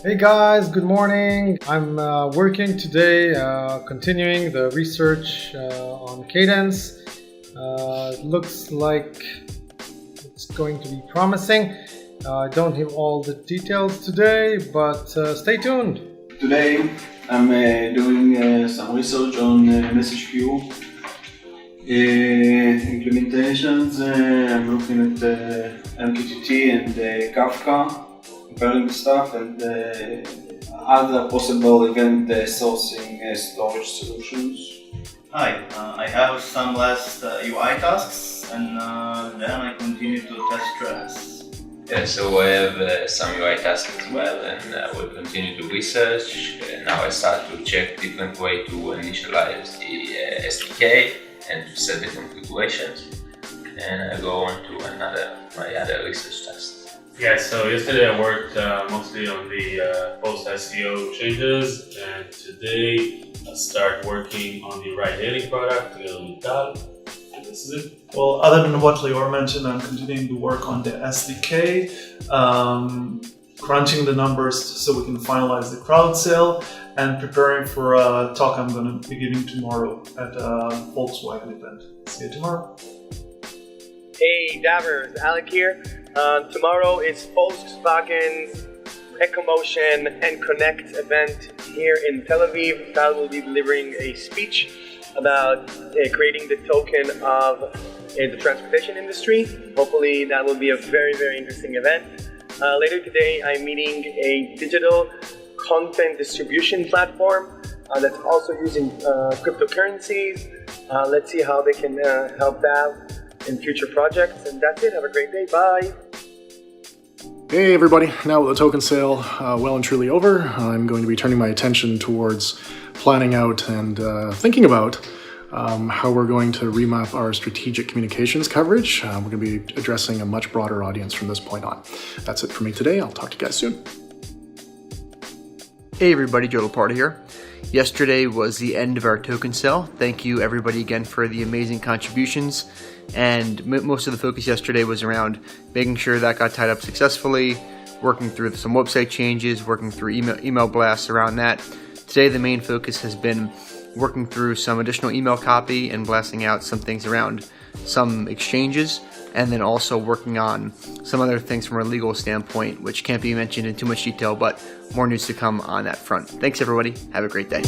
Hey guys, good morning. I'm working today, continuing the research on Cadence. Looks like it's going to be promising. I don't have all the details today, but stay tuned. Today I'm doing some research on message queue implementations. I'm looking at MQTT and Kafka, comparing the stuff, and other possible event sourcing storage solutions. Hi, I have some last UI tasks, and then I continue to test stress. Yeah, so I have some UI tasks as well, and I will continue to research. Now I start to check different way to initialize the SDK and to set the configurations, and I go on to my other research tasks. Yeah, so yesterday I worked mostly on the post SEO changes, and today I start working on the ride-hailing product, DailyDAV. This is it. Well, other than what Lior mentioned, I'm continuing to work on the SDK, crunching the numbers so we can finalize the crowd sale, and preparing for a talk I'm going to be giving tomorrow at a Volkswagen event. See you tomorrow. Hey Davers, Alec here. Tomorrow is Volkswagen's Ecomotion and Connect event here in Tel Aviv. Tal will be delivering a speech about creating the token of the transportation industry. Hopefully that will be a very, very interesting event. Later today I'm meeting a digital content distribution platform that's also using cryptocurrencies. Let's see how they can help that in future projects, and that's it. Have a great day. Bye. Hey everybody, now with the token sale well and truly over, I'm going to be turning my attention towards planning out and thinking about how we're going to remap our strategic communications coverage. We're going to be addressing a much broader audience from this point on. That's it for me today. I'll talk to you guys soon. Hey everybody, Joe Laporta here. Yesterday was the end of our token sale. Thank you everybody again for the amazing contributions. And most of the focus yesterday was around making sure that got tied up successfully, working through some website changes, working through email blasts around that. Today the main focus has been working through some additional email copy and blasting out some things around some exchanges, and then also working on some other things from a legal standpoint, which can't be mentioned in too much detail, but more news to come on that front. Thanks everybody. Have a great day.